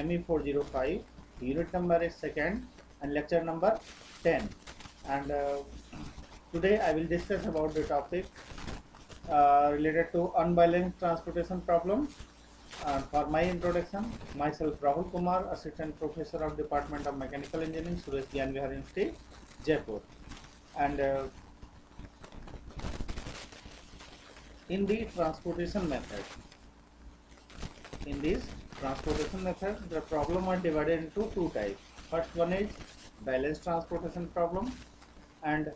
ME 405. Unit number is second and lecture number 10. And today I will discuss about the topic related to unbalanced transportation problem. For my introduction, myself Rahul Kumar, Assistant Professor of Department of Mechanical Engineering, Suresh Gyan Vihar University, Jaipur. And in the transportation method, the problem are divided into two types. First one is balanced transportation problem and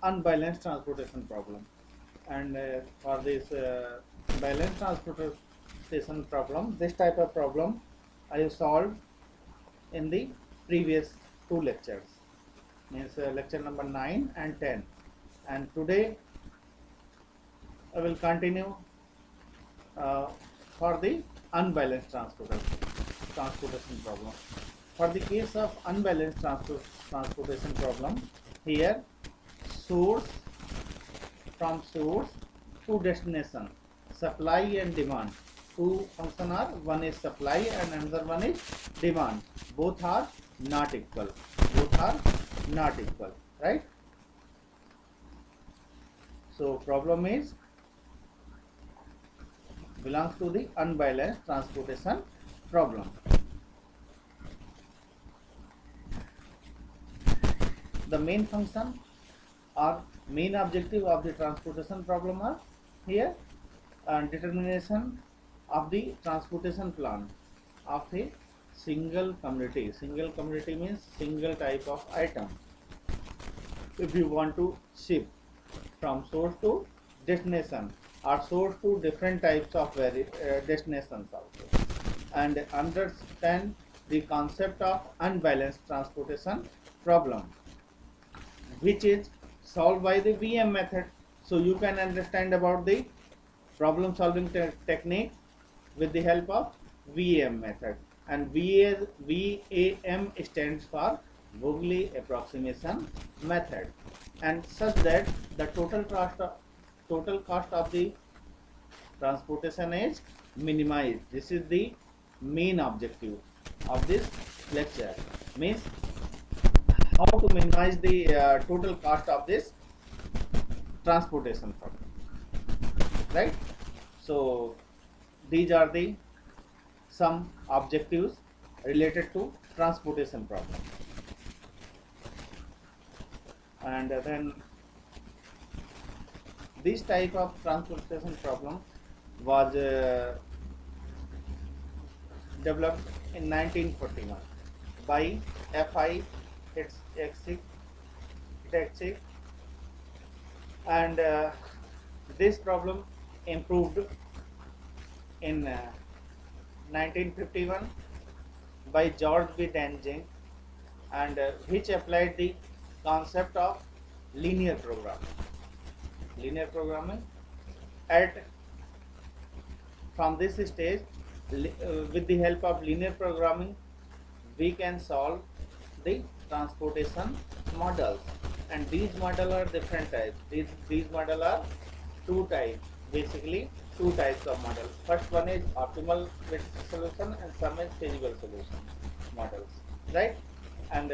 unbalanced transportation problem. And for this balanced transportation problem, this type of problem I have solved in the previous two lectures, means lecture number 9 and 10. And today I will continue for the unbalanced transportation problem. For the case of unbalanced transportation problem, here from source to destination, supply and demand, two function are, one is supply and another one is demand. Both are not equal. Right? So problem is belongs to the unbalanced transportation problem. The main function or main objective of the transportation problem are here determination of the transportation plan of a single commodity. Single commodity means single type of item. If you want to ship from source to destination or source to different types of destinations also, and understand the concept of unbalanced transportation problem, which is solved by the VM method. So you can understand about the problem solving technique with the help of VM method. And VAM stands for Vogel approximation method, and such that the total cost of the transportation is minimized. This is the main objective of this lecture, means how to minimize the total cost of this transportation problem, right? So these are the some objectives related to transportation problem. And then this type of transportation problem was developed in 1941 by F.I. Hitachi, and this problem improved in 1951 by George B. Danjing, and which applied the concept of linear programming. From this stage, with the help of linear programming, we can solve the transportation models, and these models are different types. These models are two types, basically two types of models. First one is optimal solution and some is feasible solution models, right? And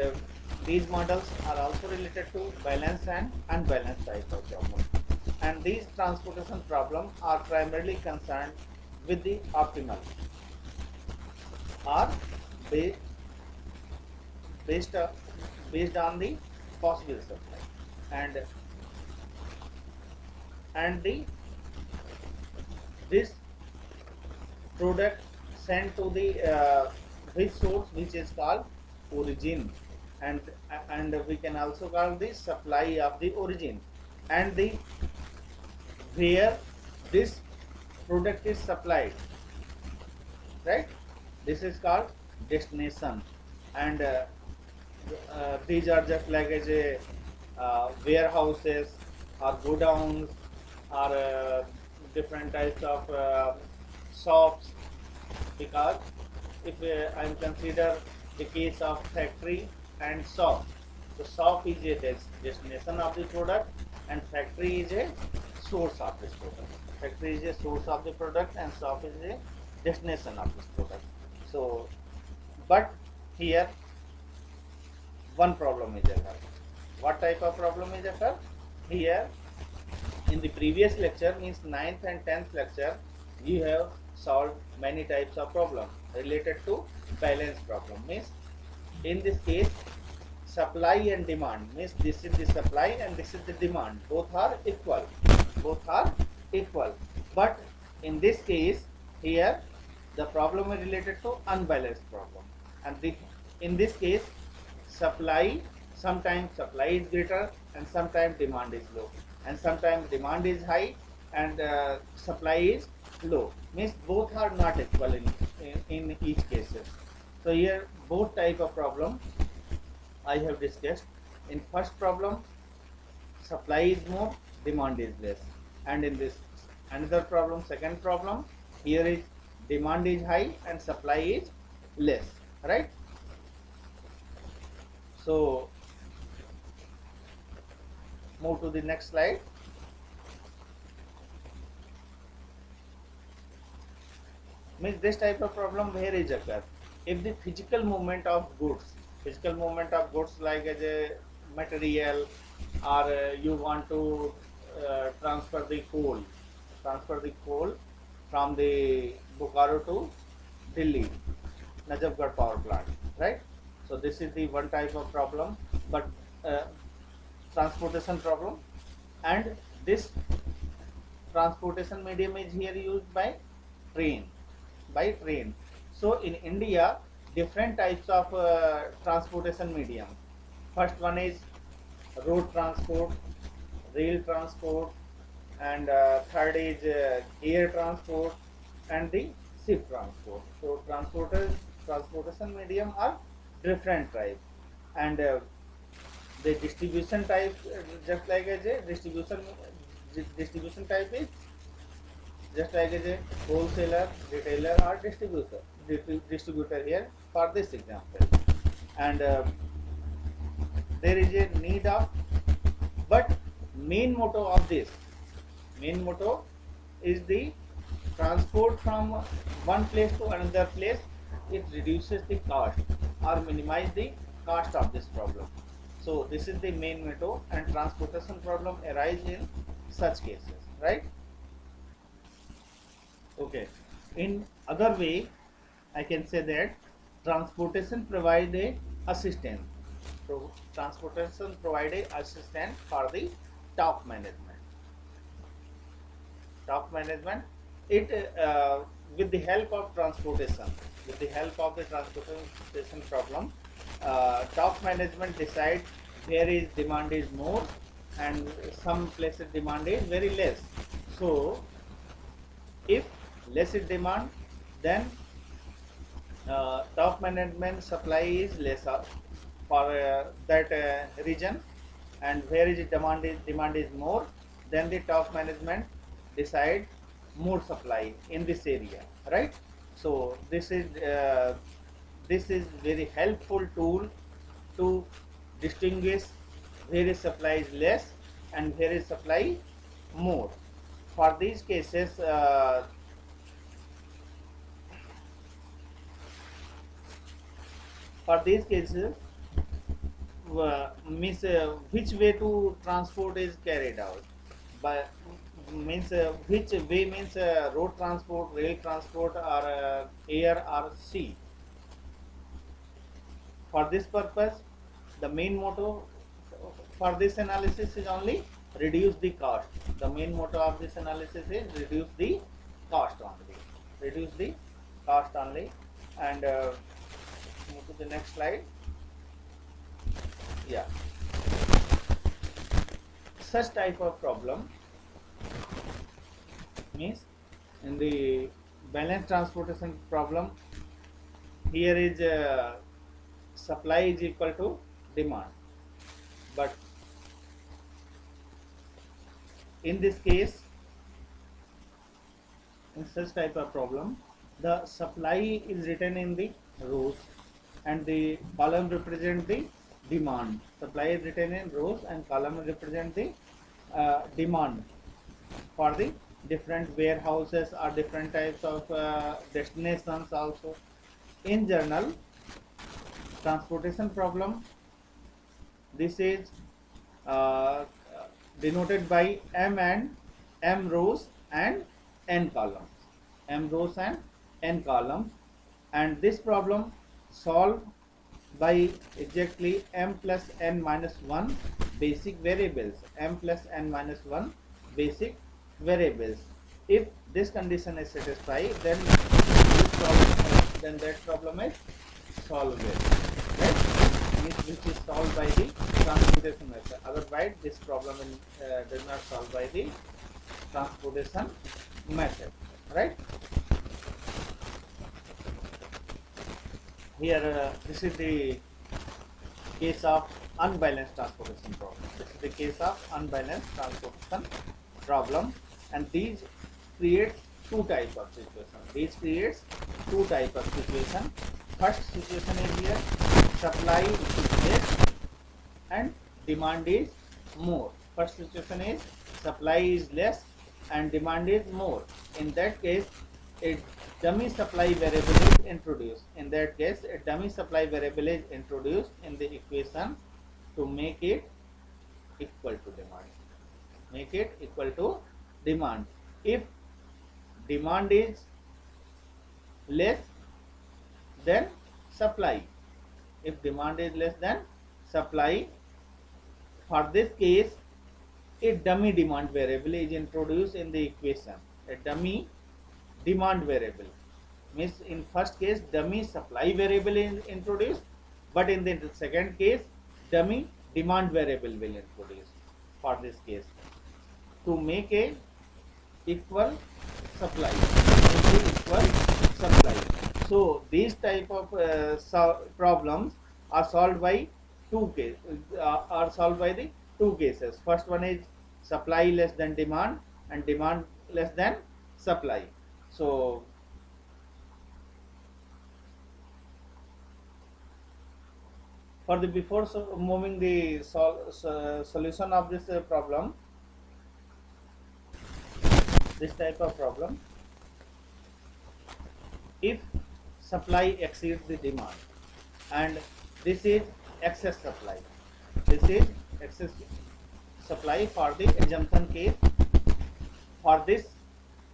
these models are also related to balanced and unbalanced type of problem. And these transportation problems are primarily concerned with the optimal or based on the possible supply, and this product sent to the which source, which is called origin, and we can also call the supply of the origin, and the where this product is supplied, right? This is called destination. And these are just like as a warehouses or godowns or different types of shops, because if I consider the case of factory and shop, so shop is a destination of the product and factory is a source of this product. Factory is a source of the product and shop is a destination of this product. So but here one problem is occur. What type of problem is occur? Here in the previous lecture, means 9th and 10th lecture, we have solved many types of problem related to balance problem. Means in this case supply and demand, means this is the supply and this is the demand, both are equal, both are equal. But in this case here the problem is related to unbalanced problem, and in this case supply, sometimes supply is greater and sometimes demand is low, and sometimes demand is high and supply is low, means both are not equal in each cases. So here both type of problem I have discussed. In first problem supply is more, demand is less, and in this another problem, second problem, here is demand is high and supply is less, right? So move to the next slide. Means this type of problem where is occur if the physical movement of goods, like as a material, or you want to transfer the coal from the Bokaro to Delhi Najafgarh power plant, right? So this is the one type of problem, but uh, transportation problem, and this transportation medium is here used by train, So in India different types of transportation medium. First one is road transport, rail transport, and third is air transport and the ship transport. So transportation medium are different types, and the distribution type, just like as a distribution type is just like as a wholesaler, retailer, or distributor here for this example. And there is a need of, but main motto of this, is the transport from one place to another place. It reduces the cost or minimize the cost of this problem. So this is the main motto, and transportation problem arise in such cases, right? Okay. In other way, I can say that transportation provide a assistance. So transportation provide a assistance for the top management. It with the help of transportation, problem, top management decide where is demand is more, and some places demand is very less. So if less is demand, then top management supply is lesser for that region, and where is demand is more, then the top management decide more supply in this area, right? So this is very helpful tool to distinguish where is supply is less and where is supply more. For these cases means which way to transport is carried out by, means which way, means road transport, rail transport, or air or sea. For this purpose the main motto for this analysis is only reduce the cost. The main motto of this analysis is reduce the cost only. And move to the next slide. Yeah, such type of problem means in the balanced transportation problem, here is supply is equal to demand, but in this case, in such type of problem, the supply is written in the rows and the column represent the demand. Supply is written in rows and column represent the demand for the different warehouses or different types of destinations also. in journal transportation problem. This is uh, denoted by m and m rows and n columns, m rows and n columns, and this problem solved by exactly m plus n minus 1 basic variables, m plus n minus 1 basic variables. If this condition is satisfied, then this problem, then that problem is solved, right? Which is solved by the transportation method. Otherwise this problem does not solve by the transportation method, right? Here this is the case of unbalanced transportation problem. This is the case of unbalanced transportation problem, and these create two types of situation. These creates two types of situation. First situation is here, supply is less and demand is more. First situation is supply is less and demand is more. In that case, a dummy supply variable is introduced. In that case, a dummy supply variable is introduced in the equation to make it equal to demand. Make it equal to demand. If demand is less than supply, if demand is less than supply, for this case, a dummy demand variable is introduced in the equation. A dummy demand variable means in first case dummy supply variable is introduced, but in the second case dummy demand variable will introduce for this case to make a equal supply. So these type of problems are solved by are solved by the two cases. First one is supply less than demand and demand less than supply. So for the before moving the solution of this problem, this type of problem, if supply exceeds the demand and this is excess supply, this is excess supply for the assumption case. For this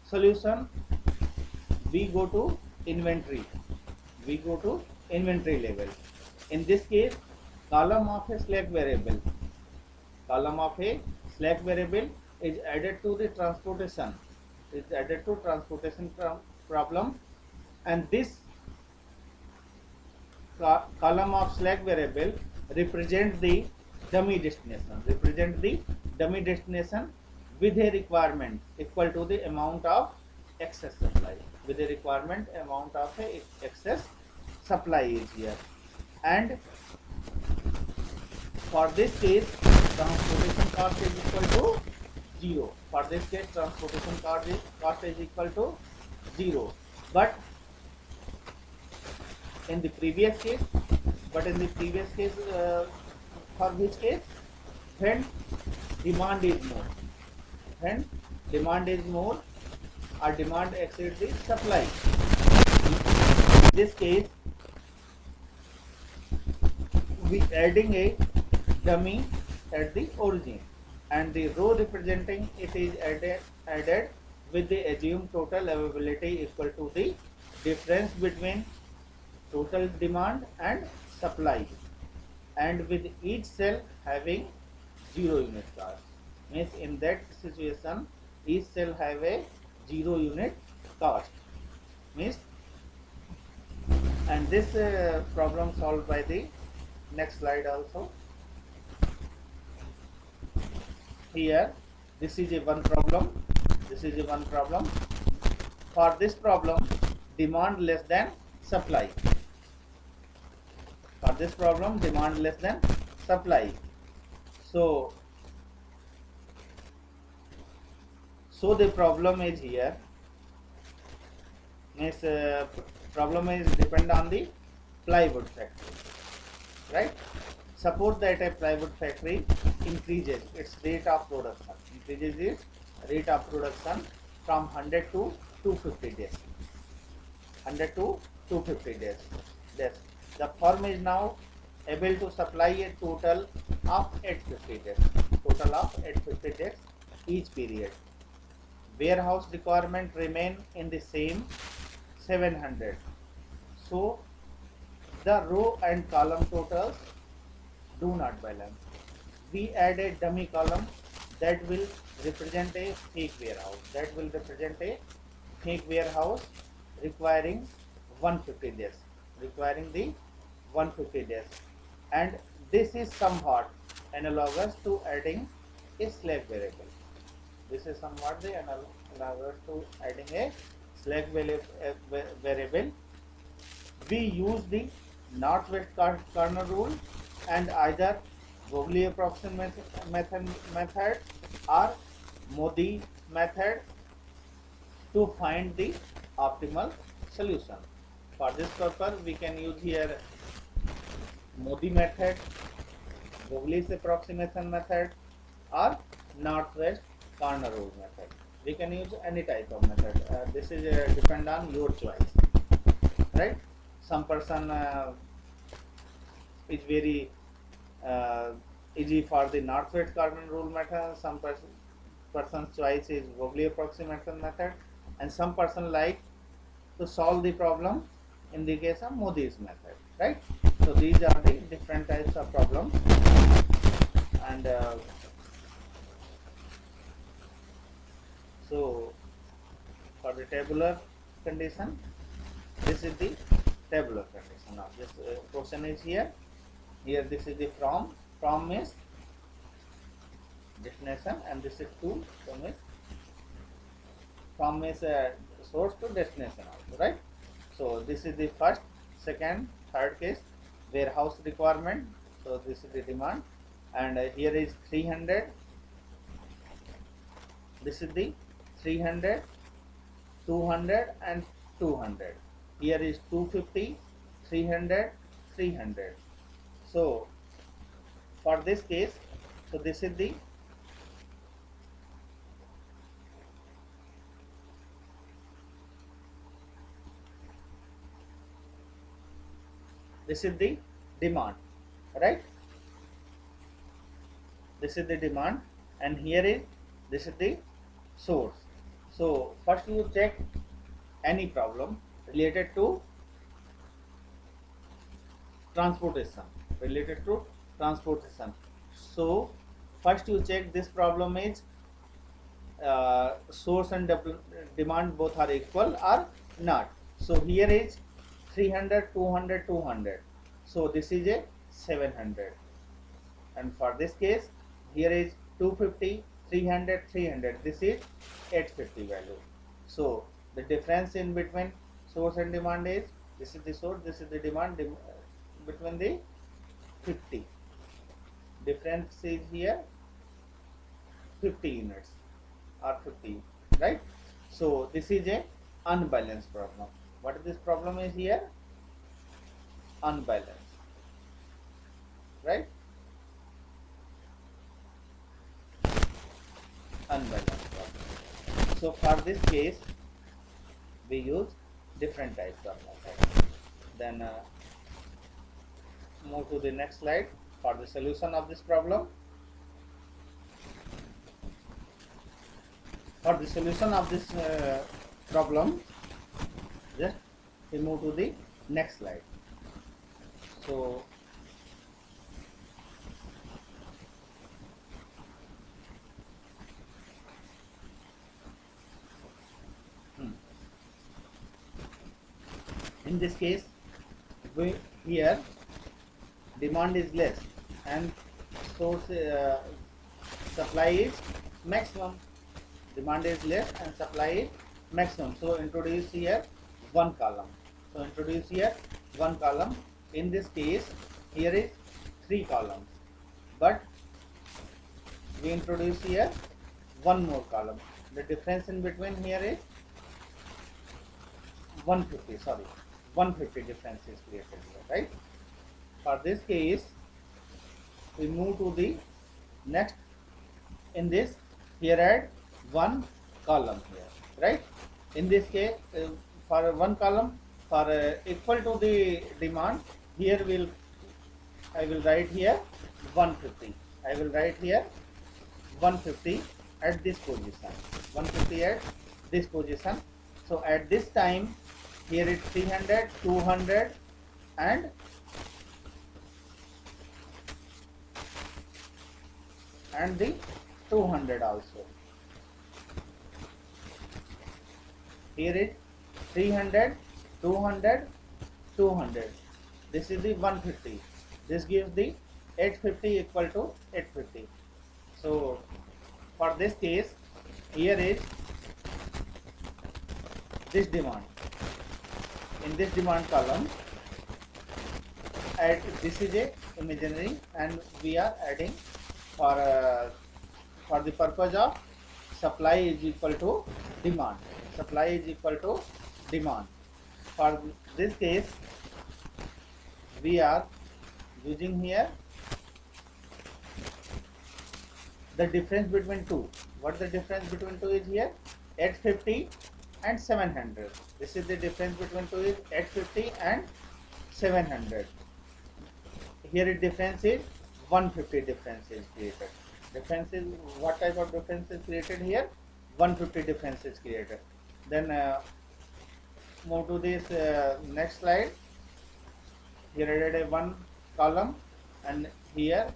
solution we go to inventory, level. In this case, column of a slack variable is added to the transportation, problem, and this column of slack variable represent the dummy destination, with a requirement equal to the amount of excess supply, excess supply is here. And for this case transportation cost is equal to 0. For this case transportation cost is equal to 0. But in the previous case, for which case, when demand is more, or demand exceeds the supply. In this case, we adding a dummy at the origin, and the row representing it is added with the assumed total availability equal to the difference between total demand and supply, and with each cell having 0 unit cost. Means in that situation each cell have a 0 unit cost. Means, and this problem solved by the next slide also. Here this is a one problem, for this problem demand less than supply. So the problem is here, means problem is depend on the plywood factory, right? Suppose that a plywood factory increases its rate of production, from 100 to 250 days, 250 days. This the firm is now able to supply a total of 850 days. Total of 850 days each period. Warehouse requirement remain in the same 700. So the row and column totals do not balance. We add a dummy column that will represent a fake warehouse. That will represent a fake warehouse requiring 150 days. Requiring the 150 days. And this is somewhat analogous to adding a slack variable. This is somewhat the analogous to adding a slack variable. We use the northwest corner rule and either Vogel approximation method or Modi method to find the optimal solution. For this purpose, we can use here Modi method, Vogel's approximation method, or northwest corner rule method. We can use any type of method. This is depend on your choice, right? Some person is very easy for the northwest corner rule method. Some person's choice is Vogel approximation method, and some person like to solve the problem in the case of Modi's method, right? So these are the different types of problems, and so for the tabular condition, this is the tabular condition. Now this question is here. Here this is the from is destination, and this is to from is source to destination also, right? So this is the first, second, third case, warehouse requirement. So this is the demand, and here is 300. This is the 300, 200 and 200. Here is 250, 300, 300. So for this case, so this is the demand, right? This is the demand, and here is this is the source. So first you check any problem related to transportation. So first you check this problem is source and demand both are equal or not. So here is 300, 200, 200. So this is a 700. And for this case, here is 250, 300, 300. This is 850 value. So the difference in between source and demand is, this is the source, this is the demand, between the 50. Difference is here 50 units or 50, right? So this is a unbalanced problem. What is this problem is here? Unbalanced, right? Unbalanced problem. So for this case, we use different types of methods. Then move to the next slide for the solution of this problem. For the solution of this problem, just we move to the next slide. So in this case, we here demand is less and source supply is maximum. Demand is less and supply is maximum. So introduce here one column. So introduce here one column. In this case, here is 3 columns, but we introduce here one more column. The difference in between here is 150. Sorry, 150 difference is created here, right? For this case, we move to the next. In this, here add one column here, right? In this case, for one column, for equal to the demand, here I will write here 150. I will write here 150 at this position. 150 at this position. So at this time, here it's 300, 200, and the 200 also. Here is 300, 200, 200. This is the 150. This gives the 850 equal to 850. So for this case, here is this demand. In this demand column, add this is a imaginary, and we are adding for the purpose of supply is equal to demand. Supply is equal to demand. For this case, we are using here the difference between two. What the difference between two is here? 850 and 700. This is the difference between two is 850 and 700. Here the difference is 150 difference is created. Difference is, what type of difference is created here? 150 difference is created. Then move to this next slide. Here I added a one column and here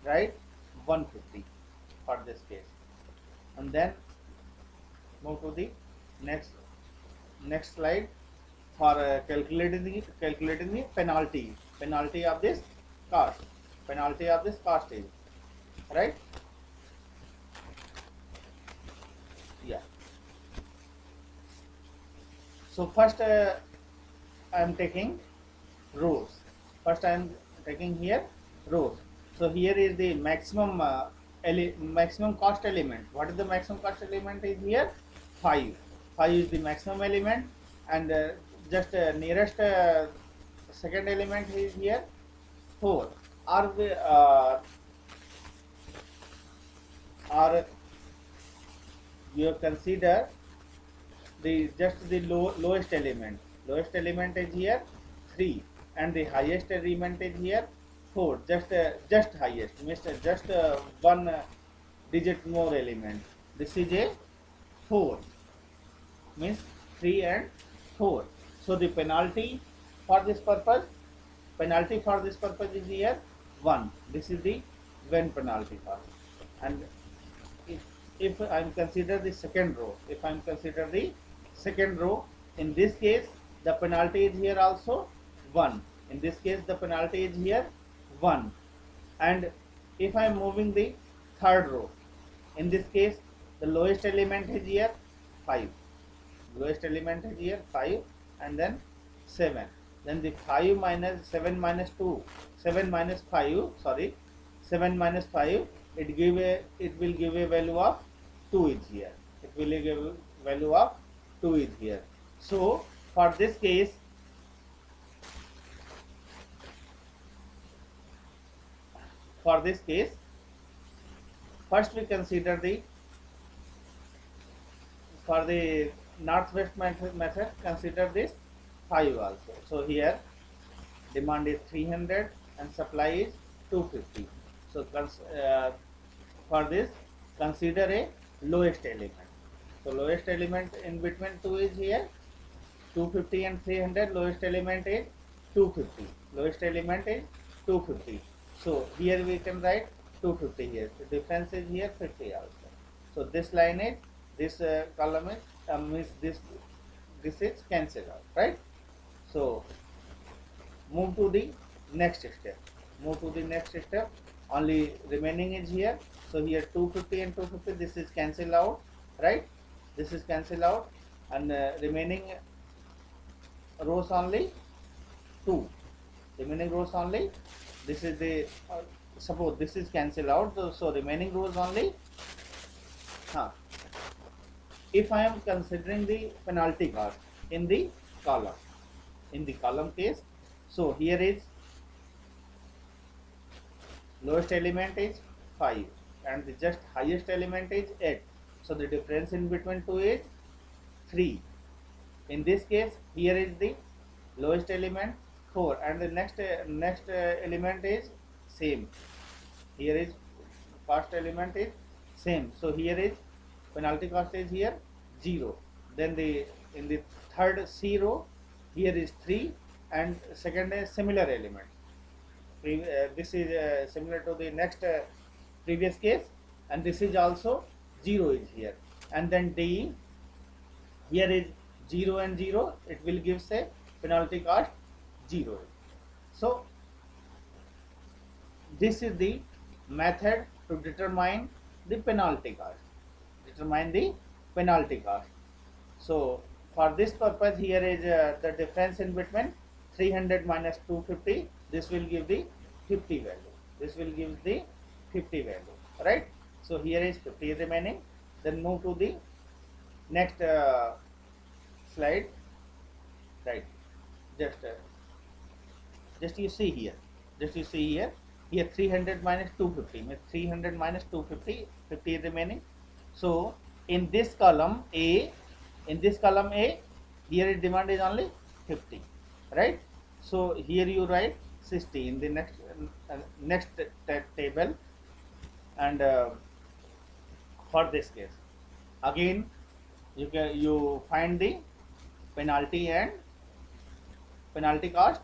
write 150 for this case, and then move to the next slide for calculating the penalty of this cost. Penalty of this cost is right. Yeah. So first I am taking rows. First I am taking here rows. So here is the maximum maximum cost element. What is the maximum cost element is here? 5. 5 is the maximum element, and just nearest second element is here 4. Or you consider the just the lowest element. Lowest element is here 3, and the highest element is here 4. Just highest means just one digit more element. This is a 4, means 3 and 4. So the penalty for this purpose is here 1. This is the when penalty cost. And if I am consider the second row, in this case the penalty is here also 1. In this case the penalty is here 1. And if I am moving the third row, in this case the lowest element is here 5. Lowest element is here 5, and then 7. Then the 5 minus 7 minus 2, 7 minus 5, sorry, 7 minus 5, it will give a value of 2 is here. It will give a value of 2 is here. So for this case, first we consider for the northwest method, consider this 5 also. So here demand is 300 and supply is 250. So for this consider a lowest element. So lowest element in between 2 is here 250 and 300. Lowest element is 250. Lowest element is 250. So here we can write 250 here. The difference is here 50 also. So this line is, this column is means this is cancelled out, right? So move to the next step. Only remaining is here. So here 250 and 250, this is cancelled out, right? This is cancelled out, and remaining rows only 2. Remaining rows only. This is the suppose this is cancelled out. So remaining rows only. If I am considering the penalty cost in the column case, so here is lowest element is 5 and the just highest element is 8. So the difference in between 2 is 3. In this case, here is the lowest element 4, and the next element is same. Here is first element is same, so here is penalty cost is here 0. Then the in the third C row here is 3, and second is similar element. This is similar to the next previous case, and this is also 0 is here, and then D here is 0 and 0, it will give say penalty cost 0. So this is the method to determine the penalty cost. Determine the penalty cost. So for this purpose, here is the difference in between 300 minus 250. This will give the 50 value. This will give the 50 value, right? So here is 50 remaining. Then move to the next slide, right? Just you see here. Just you see here. Here 300 minus 250 means 300 minus 250, 50 is remaining. So in this column A, here demand is only 50, right? So here you write 60 in the next table, and for this case again you find the penalty and penalty cost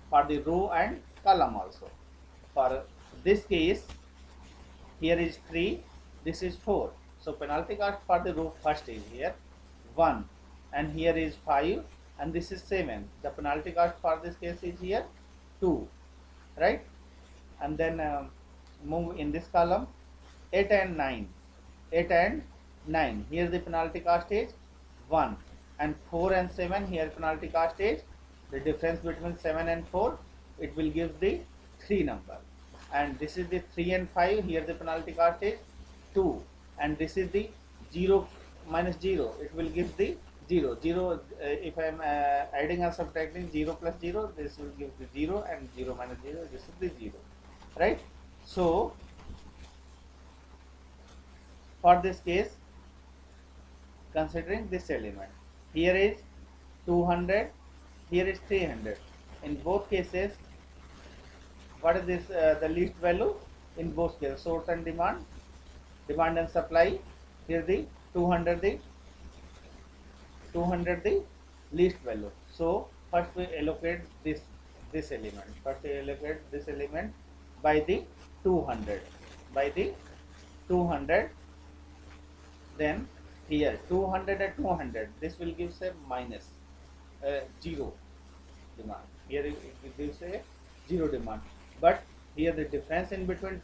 for the row and column also. For this case, here is 3, this is 4. So penalty cost for the row first is here 1, and here is 5, and this is 7. The penalty cost for this case is here 2, right? And then move in this column 8 and 9. 8 and 9. Here the penalty cost is 1, and 4 and 7. Here penalty cost is the difference between 7 and 4. It will give the 3 number, and this is the 3 and 5. Here the penalty cost is 2, and this is the 0 minus 0. It will give the 0. If I am adding or subtracting 0 plus 0, this will give the 0, and 0 minus 0, this is the 0, right? So for this case, considering this element, here is 200, here is 300. In both cases, what is this the least value in both cases? Source and demand and supply. Here the 200 the least value. So first we allocate this element. First we allocate this element by the 200. Then here 200 and 200. This will give say minus 0 demand. Here it gives say 0 demand. But here the difference in between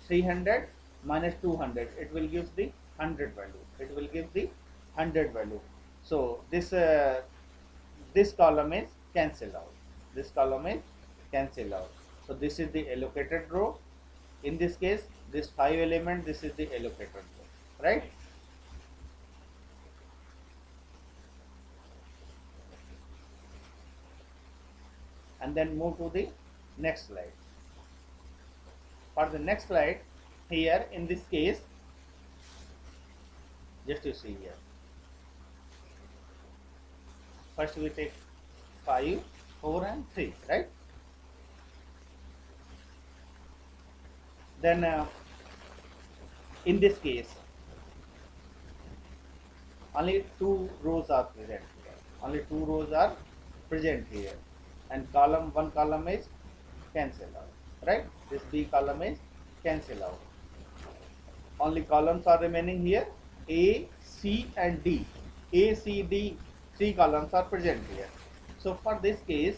300 minus 200, it will give the 100 value. It will give the 100 value. So this column is cancelled out. This column is cancelled out. So this is the allocated row. In this case, this 5 element, this is the allocated row, right? And then move to the next slide. For the next slide, here in this case, just you see here. First we take 5, 4 and 3, right? Then in this case, only 2 rows are present here. Only 2 rows are present here, and one column is cancelled out, right? This B column is cancelled out. Only columns are remaining here, A, C and D. A, C, D, 3 columns are present here. So for this case,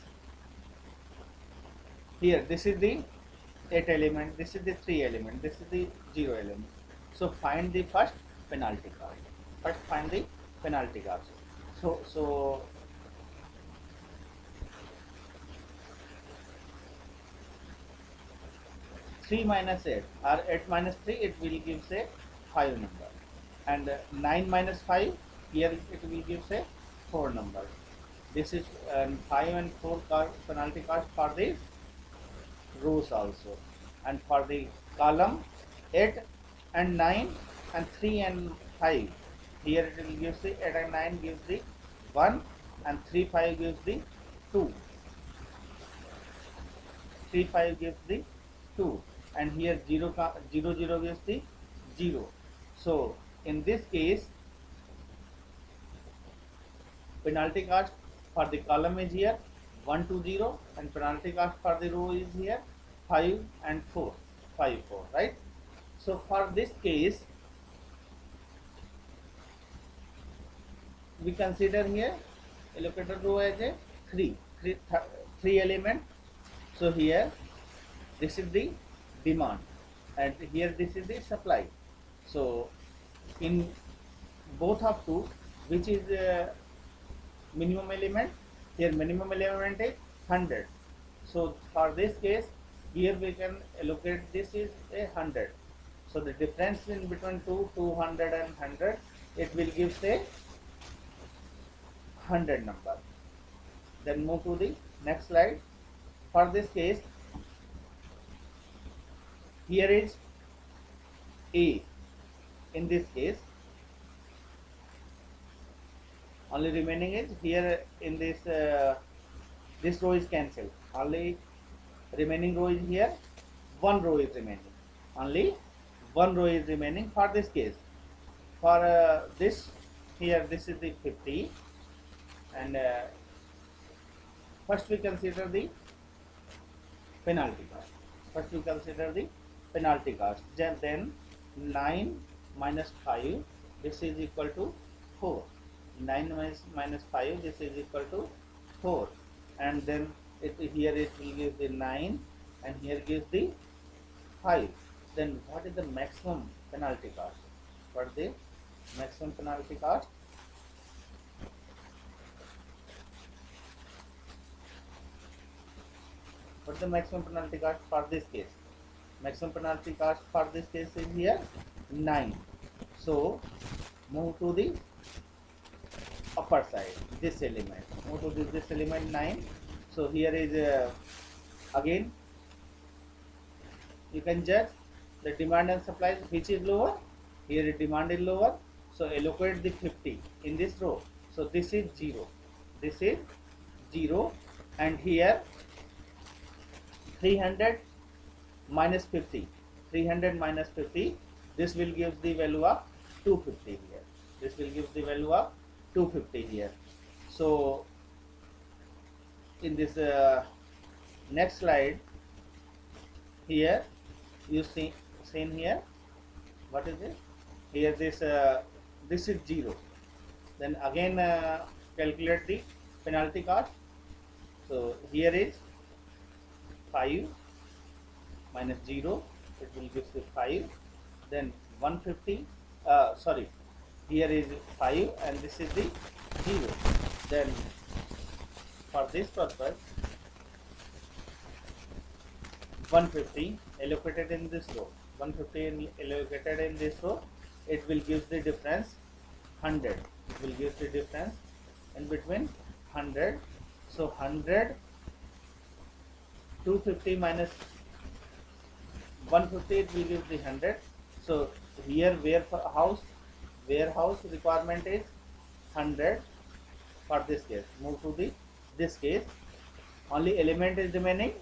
here this is the 8 element, this is the 3 element, this is the 0 element. So find the first penalty cost. First find the penalty cost. So 3 minus 8 or 8 minus 3, it will give say 5 number, and 9 minus 5, here it will give say 4 number. This is 5 and 4 penalty cost for the rows also, and for the column 8 and 9 and 3 and 5, here it will give the 8 and 9 gives the 1, and 3, 5 gives the 2. 3 5 gives the 2, and here 0 0 0 gives the 0. So in this case, penalty cost for the column is here 1 2 0, and penalty cost for the row is here 5 and 4 5 4, right? So for this case, we consider here allocated row as a 3 element. So here this is the demand, and here this is the supply. So in both of two, which is minimum element? Here minimum element is 100. So for this case, here we can allocate this is a 100. So the difference in between 200 and 100, it will give say 100 number. Then move to the next slide. For this case, here is A. In this case, only remaining is here in this row is cancelled. Only remaining row is here. One row is remaining. Only one row is remaining for this case. For this here, this is the 50, and first we consider the penalty cost. First we consider the penalty cost. Then 9 minus 5, this is equal to 4. 9 minus 5, this is equal to 4. And then here it will give the 9, and here gives the 5. Then what is the maximum penalty cost? What is the maximum penalty cost? What is the maximum penalty cost for this case? Maximum penalty cost for this case is here 9. So move to the upper side, this element. Move to this element 9. So here is again you can judge the demand and supply, which is lower. Here demand is lower, so allocate the 50 in this row. So this is 0. This is 0, and here 300 minus 50. 300 minus 50. This will give the value of 250 here. This will give the value of 250 here. So in this next slide, here you seen here, what is it? Here this is 0. Then again calculate the penalty cost. So here is 5 minus 0, it will give the 5. Then 150, sorry, here is 5 and this is the 0. Then for this purpose, 150 allocated in this row, 150 allocated in this row, it will give the difference 100. It will give the difference in between 100. So 100, 250 minus 150, it will give the 100. So here warehouse requirement is 100 for this case. Move to this case, only element is remaining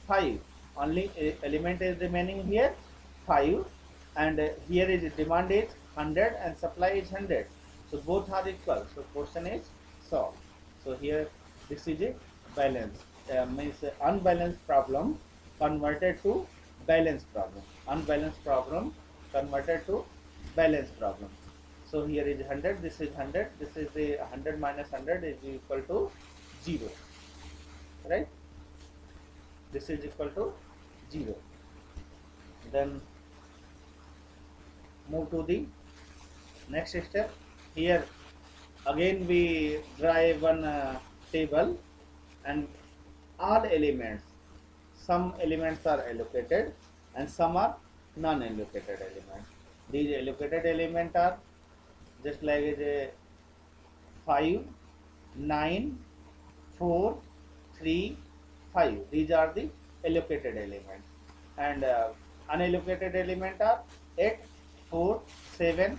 5. Only element is remaining here 5, and here is demand is 100 and supply is 100. So both are equal. So question is solved. So here this is a balance, means unbalanced problem converted to balanced problem. Unbalanced problem converted to balanced problem. So here is 100, this is 100, this is the 100 minus 100 is equal to 0, right? This is equal to 0. Then move to the next step. Here again we draw one table, and all elements, some elements are allocated and some are non-allocated elements. These allocated elements are just like a 5, 9, 4, 3, 5. These are the allocated elements, and unallocated element are 8, 4, 7,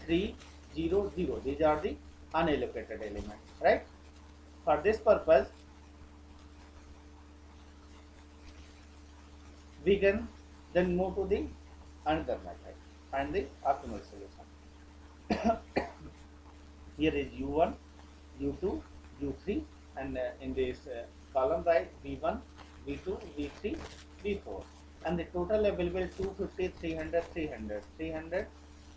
3, 0, 0. These are the unallocated elements, right? For this purpose, we can then move to the another method, find the optimal solution. Here is u1, u2, u3, and in this column write v1, v2, v3, v4, and the total available 250, 300, 300, 300.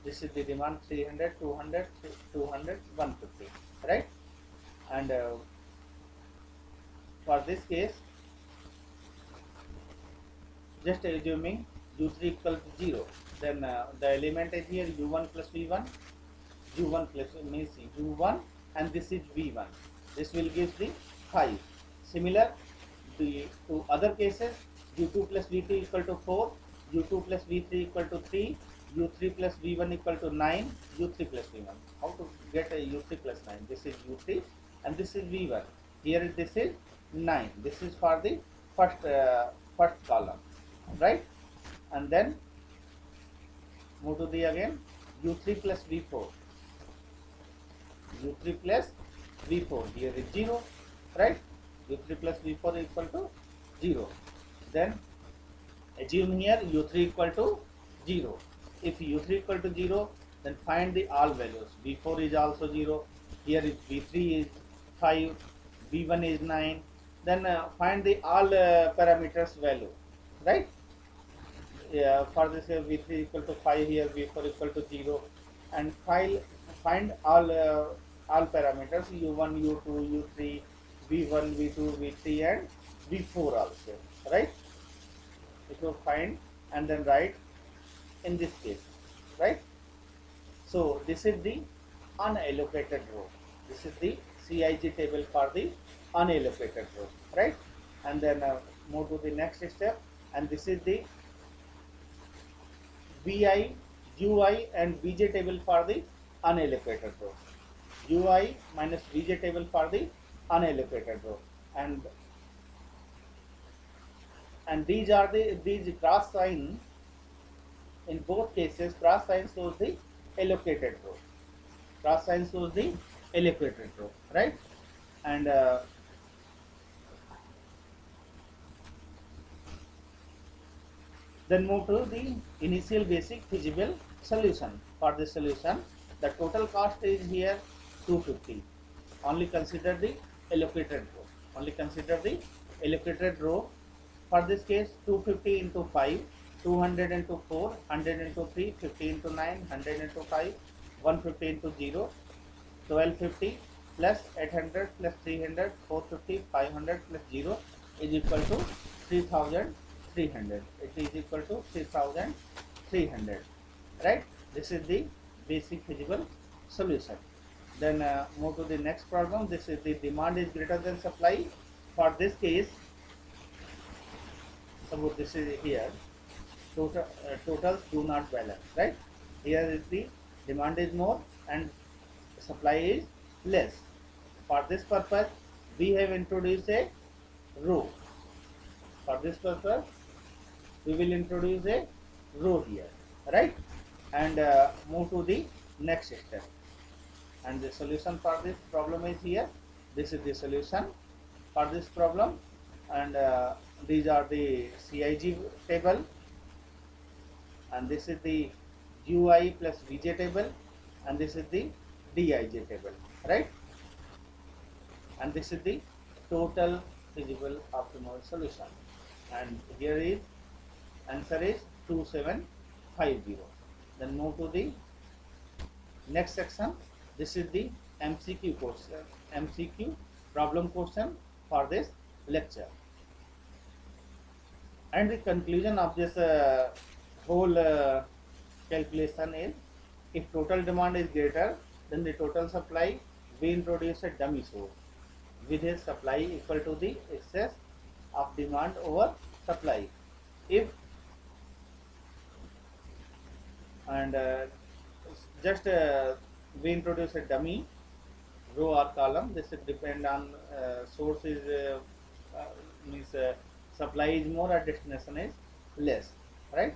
This is the demand 300, 200, 200, 150, right? And for this case, just assuming u3 equal to 0, then the element is here u1 plus v1, u1 plus means u1, and this is v1. This will give the 5. Similar to other cases, u2 plus v2 equal to 4, u2 plus v3 equal to 3, u3 plus v1 equal to 9, u3 plus v1. How to get a u3 plus 9? This is u3 and this is v1. Here this is 9. This is for the first column, right? And then move to the again u3 plus v4. u3 plus v4, here is 0, right? u3 plus v4 equal to 0. Then assume here u3 equal to 0. If u3 equal to 0, then find the all values. v4 is also 0. Here is v3 is 5, v1 is 9. Then find the all parameters value, right? For this v3 equal to 5, here v4 equal to 0, and find all parameters u1, u2, u3, v1, v2, v3, and v4 also, right? If you find and then write in this case, right? So this is the unallocated row. This is the CIG table for the unallocated row, right? And then move to the next step, and this is the VI, UI, and VJ table for the unallocated row. UI minus VJ table for the unallocated row, and these are these cross sign. In both cases, cross sign shows the allocated row. Cross sign shows the allocated row, right? And then move to the initial basic feasible solution. For this solution, the total cost is here 250. Only consider the allocated row. Only consider the allocated row. For this case, 250 into 5, 200 into 4, 100 into 3, 50 into 9, 100 into 5, 150 into 0, 1250 plus 800 plus 300, 450, 500 plus 0 is equal to 3300. It is equal to 3300, right? This is the basic feasible solution. Then move to the next problem. This is the demand is greater than supply. For this case, suppose this is here, totals do not balance, right? Here is the demand is more and supply is less. For this purpose, we have introduced a row. For this purpose, we will introduce a row here, right? And move to the next step. And the solution for this problem is here. This is the solution for this problem, and these are the CIG table, and this is the UI plus VJ table, and this is the DIJ table, right? And this is the total feasible optimal solution, and here is answer is 2750. Then move to the next section. This is the MCQ question, MCQ problem question for this lecture. And the conclusion of this whole calculation is, if total demand is greater than the total supply, we introduce a dummy source with a supply equal to the excess of demand over supply. If and just we introduce a dummy row or column. This will depend on source is means supply is more or destination is less, right?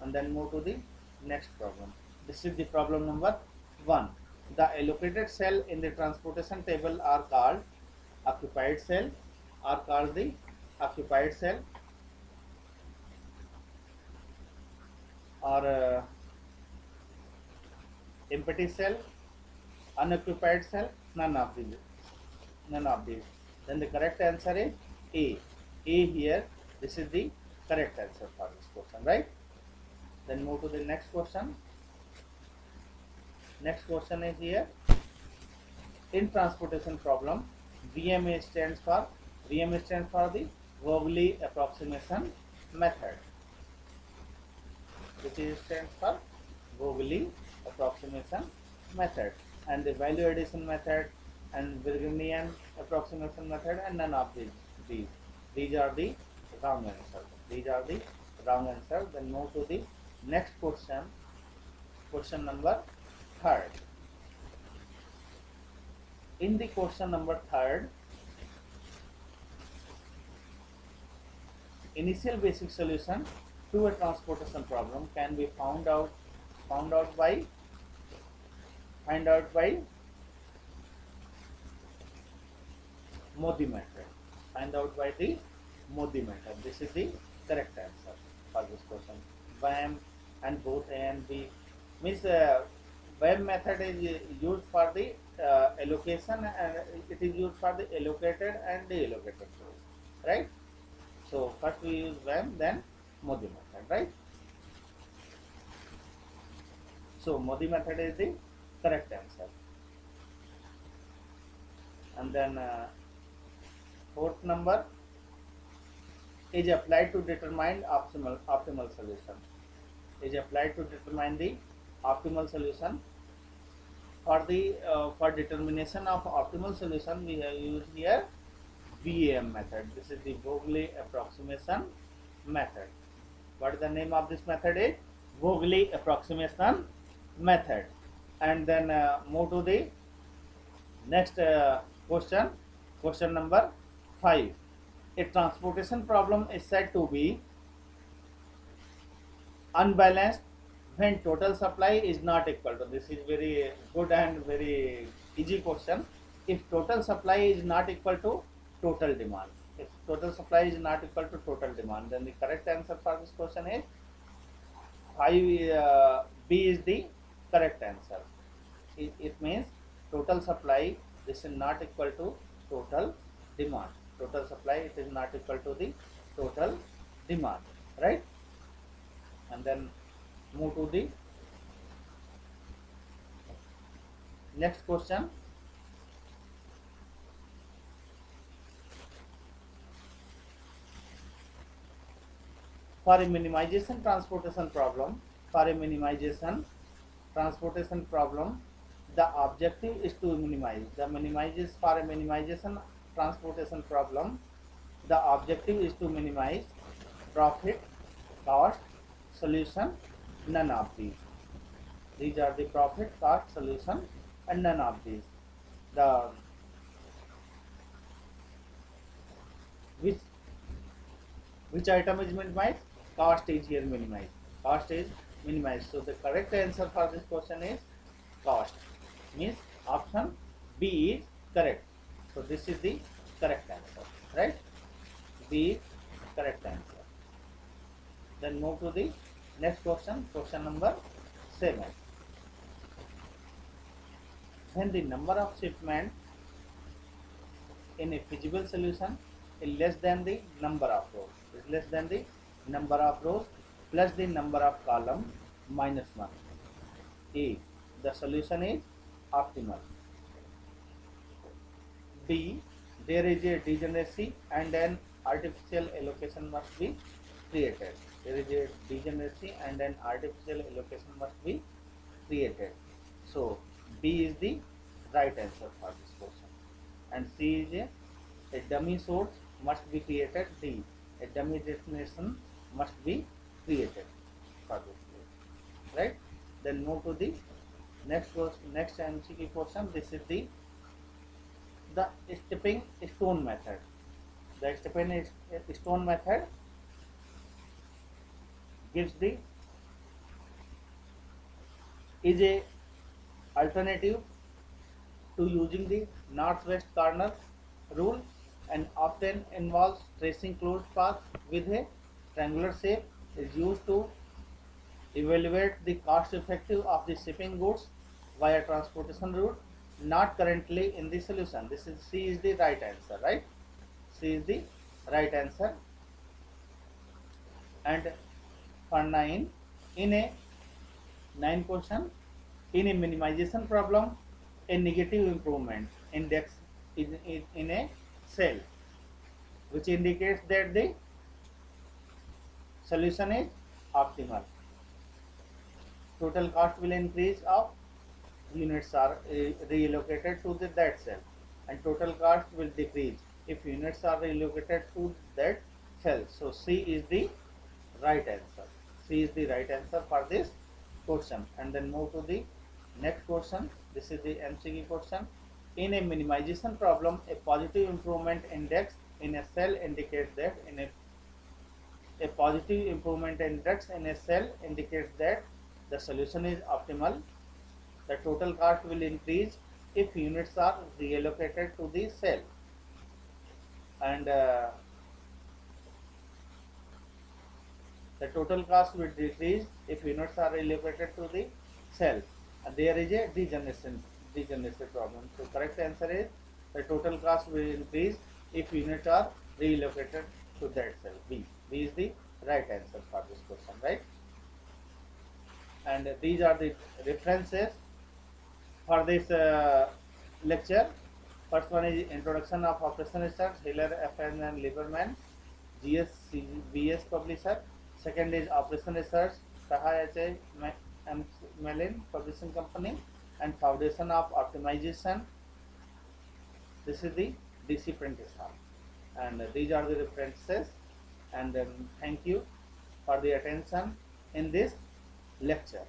And then move to the next problem. This is the problem number 1. The allocated cell in the transportation table are called occupied cell, are called the occupied cell, or empty cell, unoccupied cell, none of these, none of these. Then the correct answer is A. A here, this is the correct answer for this question, right? Then move to the next question. Next question is here, in transportation problem, VMA stands for the Vogeli approximation method, which is stands for Vogeli approximation method, and the value addition method and Virginian approximation method, and none of these are the wrong answer. These are the wrong answer. Then move to the next question. Question number 3rd. In the question number 3rd, initial basic solution to a transportation problem can be found out by Modi method. Find out by the Modi method. This is the correct answer for this question. WAM and both A and B means WAM method is used for the allocation, and it is used for the allocated and deallocated source, right? So first we use WAM, then Modi method, right? So Modi method is the correct answer. And then 4th number is applied to determine optimal solution. Is applied to determine the optimal solution. For determination of optimal solution, we have used here VAM method. This is the Vogeli approximation method. What is the name of this method? Is Vogeli approximation method. And then move to the next question. Question number 5. A transportation problem is said to be unbalanced when total supply is not equal to. This is very good and very easy question. If total supply is not equal to total demand, if total supply is not equal to total demand, then the correct answer for this question is 5. B is the correct answer. It means total supply, this is not equal to total demand. Total supply, it is not equal to the total demand, right? And then move to the next question. For a minimization transportation problem, the objective is to minimize. For a minimization transportation problem, the objective is to minimize profit, cost, solution, none of these. These are the profit, cost, solution, and none of these. The which item is minimized? Cost is here minimized. Cost is minimized. So the correct answer for this question is cost. Means option B is correct. So this is the correct answer, right? B is correct answer. Then move to the next question. Question number 7. When the number of shipments in a feasible solution is less than the number of rows, plus the number of columns minus 1. A. The solution is optimal. B. There is a degeneracy and an artificial allocation must be created. So B is the right answer for this question. And C is a dummy source must be created. D. A dummy destination must be created for this question, right? Then move to the next MCQ question. This is the stepping stone method. The stepping stone method is a alternative to using the northwest corner rule, and often involves tracing closed path with a triangular shape, is used to evaluate the cost effective of the shipping goods via transportation route not currently in the solution. This is C is the right answer, right? C is the right answer. And for 9, in a 9 question, in a minimization problem, a negative improvement index is in a cell, which indicates that the solution is optimal. Total cost will increase of units are reallocated to that cell, and total cost will decrease if units are relocated to that cell. So C is the right answer. C is the right answer for this question. And then move to the next question. This is the MCQ question. In a minimization problem, a positive improvement index in a cell indicates that a positive improvement index in a cell indicates that the solution is optimal. The total cost will increase if units are reallocated to the cell, and the total cost will decrease if units are reallocated to the cell, and there is a degeneration problem. So correct answer is the total cost will increase if units are relocated to that cell. B is the right answer for this question, right? And these are the references for this lecture. First one is Introduction of Operation Research, Hiller, FN and Lieberman, GS Publisher. Second is Operation Research, Taha H. Mellin Publishing Company, and Foundation of Optimization. This is the DC Prentice Hall. And these are the references. And thank you for the attention in this lecture.